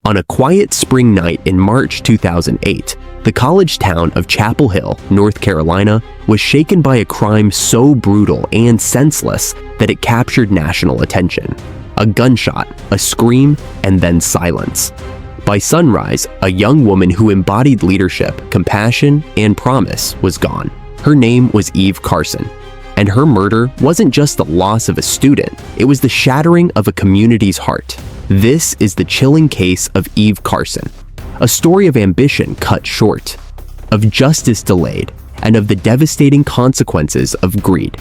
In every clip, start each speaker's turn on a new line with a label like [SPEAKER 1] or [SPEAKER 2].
[SPEAKER 1] On a quiet spring night in March 2008, the college town of Chapel Hill, North Carolina, was shaken by a crime so brutal and senseless that it captured national attention. A gunshot, a scream, and then silence. By sunrise, a young woman who embodied leadership, compassion, and promise was gone. Her name was Eve Carson, and her murder wasn't just the loss of a student, it was the shattering of a community's heart. This is the chilling case of Eve Carson, a story of ambition cut short, of justice delayed, and of the devastating consequences of greed.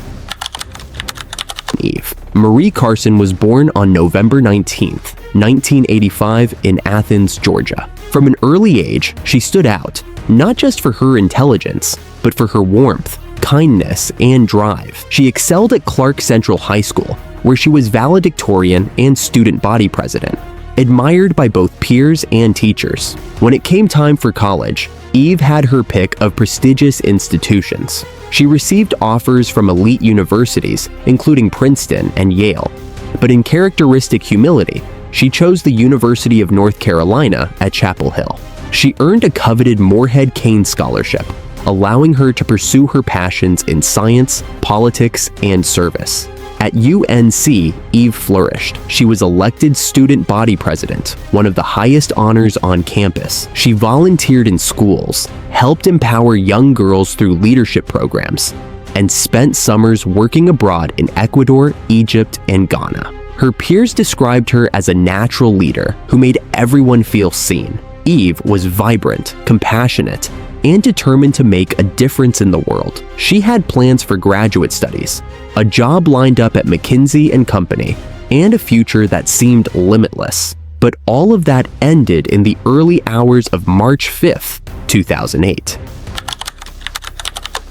[SPEAKER 1] Eve Marie Carson was born on November 19, 1985 in Athens, Georgia. From an early age, she stood out, not just for her intelligence, but for her warmth, kindness, and drive. She excelled at Clark Central High School, where she was valedictorian and student body president, admired by both peers and teachers. When it came time for college, Eve had her pick of prestigious institutions. She received offers from elite universities, including Princeton and Yale, but in characteristic humility, she chose the University of North Carolina at Chapel Hill. She earned a coveted Morehead-Cain Scholarship, allowing her to pursue her passions in science, politics, and service. At UNC, Eve flourished. She was elected student body president, one of the highest honors on campus. She volunteered in schools, helped empower young girls through leadership programs, and spent summers working abroad in Ecuador, Egypt, and Ghana. Her peers described her as a natural leader who made everyone feel seen. Eve was vibrant, compassionate, and determined to make a difference in the world. She had plans for graduate studies, a job lined up at McKinsey & Company, and a future that seemed limitless. But all of that ended in the early hours of March 5th, 2008.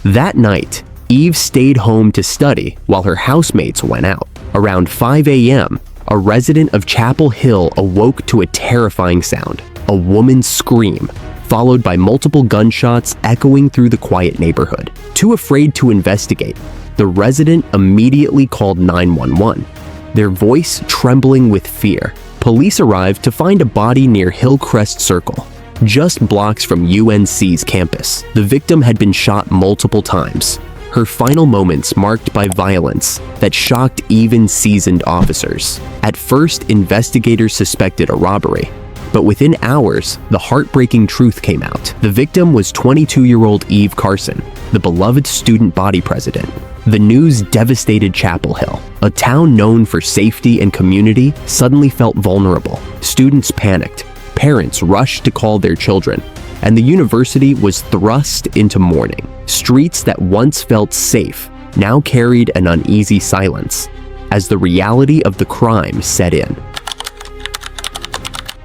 [SPEAKER 1] That night, Eve stayed home to study while her housemates went out. Around 5 a.m., a resident of Chapel Hill awoke to a terrifying sound, a woman's scream, followed by multiple gunshots echoing through the quiet neighborhood. Too afraid to investigate, the resident immediately called 911, their voice trembling with fear. Police arrived to find a body near Hillcrest Circle, just blocks from UNC's campus. The victim had been shot multiple times, her final moments marked by violence that shocked even seasoned officers. At first, investigators suspected a robbery, but within hours, the heartbreaking truth came out. The victim was 22-year-old Eve Carson, the beloved student body president. The news devastated Chapel Hill. A town known for safety and community suddenly felt vulnerable. Students panicked, parents rushed to call their children, and the university was thrust into mourning. Streets that once felt safe now carried an uneasy silence as the reality of the crime set in.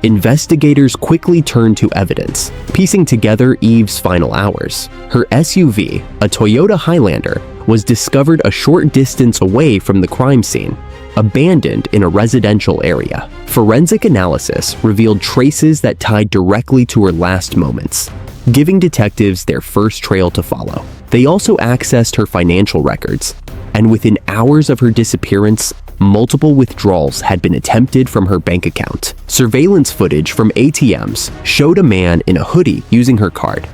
[SPEAKER 1] Investigators quickly turned to evidence, piecing together Eve's final hours. Her SUV, a Toyota Highlander, was discovered a short distance away from the crime scene, abandoned in a residential area. Forensic analysis revealed traces that tied directly to her last moments, giving detectives their first trail to follow. They also accessed her financial records, and within hours of her disappearance, multiple withdrawals had been attempted from her bank account. Surveillance footage from ATMs showed a man in a hoodie using her card,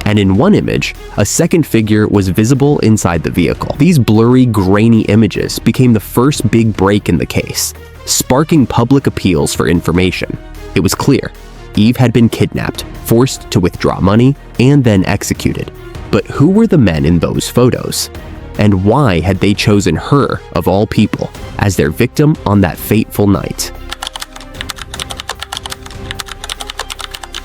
[SPEAKER 1] and in one image, a second figure was visible inside the vehicle. These blurry, grainy images became the first big break in the case, sparking public appeals for information. It was clear Eve had been kidnapped, forced to withdraw money, and then executed. But who were the men in those photos? And why had they chosen her, of all people, as their victim on that fateful night?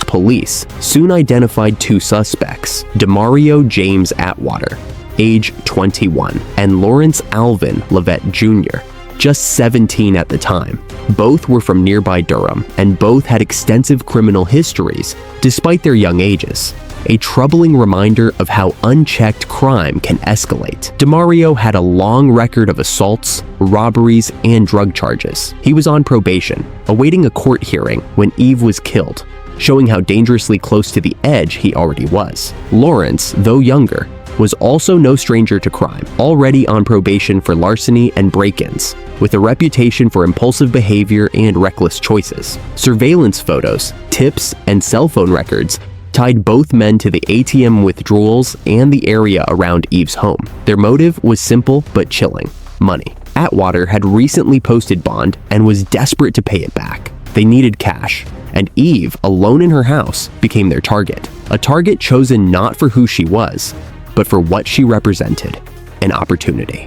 [SPEAKER 1] Police soon identified two suspects, Demario James Atwater, age 21, and Lawrence Alvin Levitt Jr., just 17 at the time. Both were from nearby Durham, and both had extensive criminal histories despite their young ages. A troubling reminder of how unchecked crime can escalate. Demario had a long record of assaults, robberies, and drug charges. He was on probation, awaiting a court hearing when Eve was killed, showing how dangerously close to the edge he already was. Lawrence, though younger, was also no stranger to crime, already on probation for larceny and break-ins, with a reputation for impulsive behavior and reckless choices. Surveillance photos, tips, and cell phone records tied both men to the ATM withdrawals and the area around Eve's home. Their motive was simple but chilling: money. Atwater had recently posted bond and was desperate to pay it back. They needed cash, and Eve, alone in her house, became their target. A target chosen not for who she was, but for what she represented: an opportunity.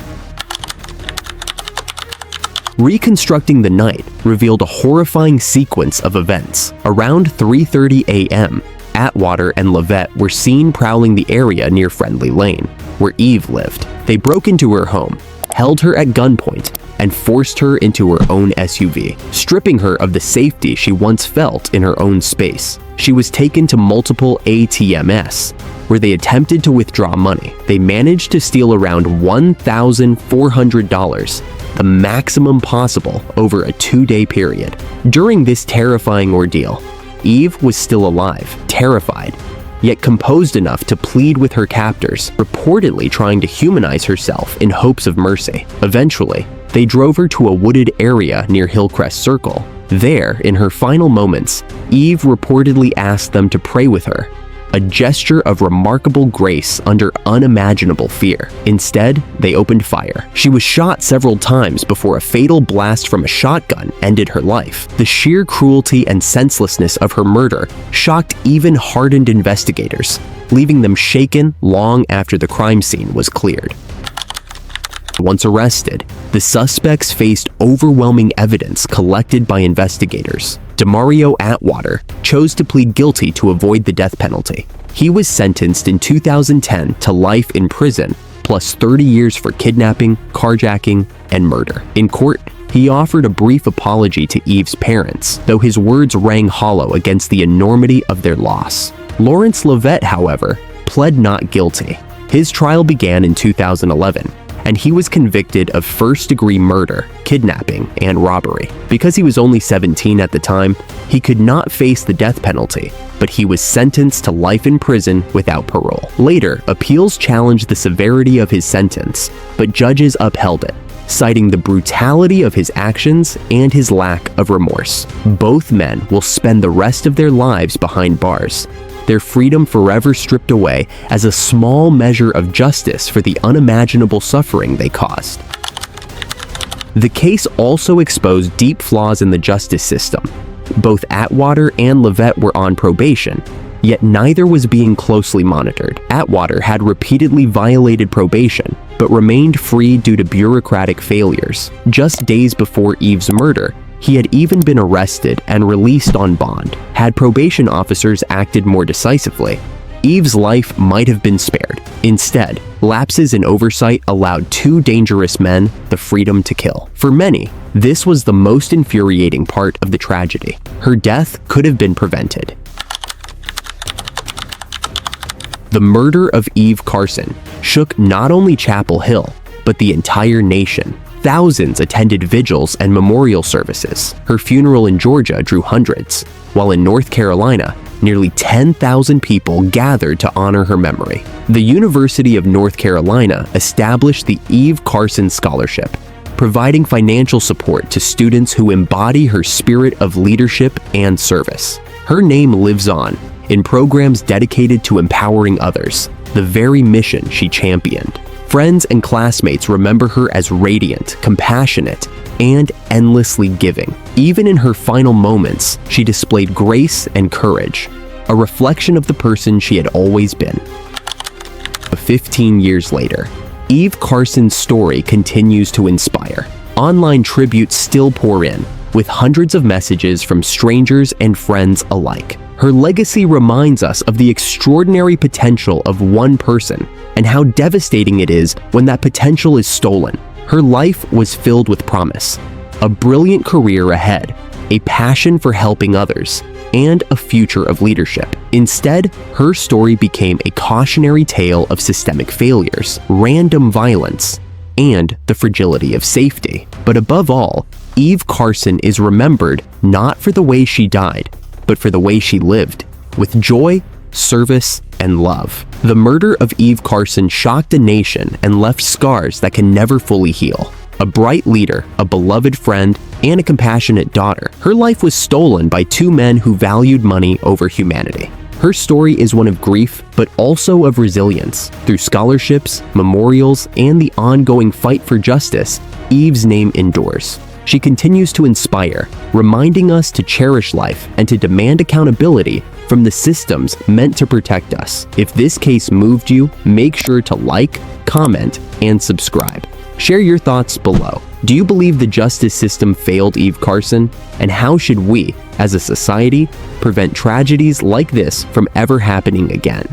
[SPEAKER 1] Reconstructing the night revealed a horrifying sequence of events. Around 3:30 a.m., Atwater and Lovett were seen prowling the area near Friendly Lane, where Eve lived. They broke into her home, held her at gunpoint, and forced her into her own SUV, stripping her of the safety she once felt in her own space. She was taken to multiple ATMs, where they attempted to withdraw money. They managed to steal around $1,400, the maximum possible over a 2-day period. During this terrifying ordeal, Eve was still alive, terrified, yet composed enough to plead with her captors, reportedly trying to humanize herself in hopes of mercy. Eventually, they drove her to a wooded area near Hillcrest Circle. There, in her final moments, Eve reportedly asked them to pray with her, a gesture of remarkable grace under unimaginable fear. Instead, they opened fire. She was shot several times before a fatal blast from a shotgun ended her life. The sheer cruelty and senselessness of her murder shocked even hardened investigators, leaving them shaken long after the crime scene was cleared. Once arrested, the suspects faced overwhelming evidence collected by investigators. Demario Atwater chose to plead guilty to avoid the death penalty. He was sentenced in 2010 to life in prison, plus 30 years for kidnapping, carjacking, and murder. In court, he offered a brief apology to Eve's parents, though his words rang hollow against the enormity of their loss. Lawrence Lovett, however, pled not guilty. His trial began in 2011, and he was convicted of first-degree murder, kidnapping, and robbery. Because he was only 17 at the time, he could not face the death penalty, but he was sentenced to life in prison without parole. Later, appeals challenged the severity of his sentence, but judges upheld it, citing the brutality of his actions and his lack of remorse. Both men will spend the rest of their lives behind bars, their freedom forever stripped away as a small measure of justice for the unimaginable suffering they caused. The case also exposed deep flaws in the justice system. Both Atwater and Lovett were on probation, yet neither was being closely monitored. Atwater had repeatedly violated probation, but remained free due to bureaucratic failures. Just days before Eve's murder, he had even been arrested and released on bond. Had probation officers acted more decisively, Eve's life might have been spared. Instead, lapses in oversight allowed two dangerous men the freedom to kill. For many, this was the most infuriating part of the tragedy. Her death could have been prevented. The murder of Eve Carson shook not only Chapel Hill, but the entire nation. Thousands attended vigils and memorial services. Her funeral in Georgia drew hundreds, while in North Carolina, nearly 10,000 people gathered to honor her memory. The University of North Carolina established the Eve Carson Scholarship, providing financial support to students who embody her spirit of leadership and service. Her name lives on in programs dedicated to empowering others, the very mission she championed. Friends and classmates remember her as radiant, compassionate, and endlessly giving. Even in her final moments, she displayed grace and courage, a reflection of the person she had always been. 15 years later, Eve Carson's story continues to inspire. Online tributes still pour in, with hundreds of messages from strangers and friends alike. Her legacy reminds us of the extraordinary potential of one person and how devastating it is when that potential is stolen. Her life was filled with promise, a brilliant career ahead, a passion for helping others, and a future of leadership. Instead, her story became a cautionary tale of systemic failures, random violence, and the fragility of safety. But above all, Eve Carson is remembered not for the way she died, but for the way she lived, with joy, service, and love. The murder of Eve Carson shocked a nation and left scars that can never fully heal. A bright leader, a beloved friend, and a compassionate daughter, her life was stolen by two men who valued money over humanity. Her story is one of grief, but also of resilience. Through scholarships, memorials, and the ongoing fight for justice, Eve's name endures. She continues to inspire, reminding us to cherish life and to demand accountability from the systems meant to protect us. If this case moved you, make sure to like, comment, and subscribe. Share your thoughts below. Do you believe the justice system failed Eve Carson? And how should we, as a society, prevent tragedies like this from ever happening again?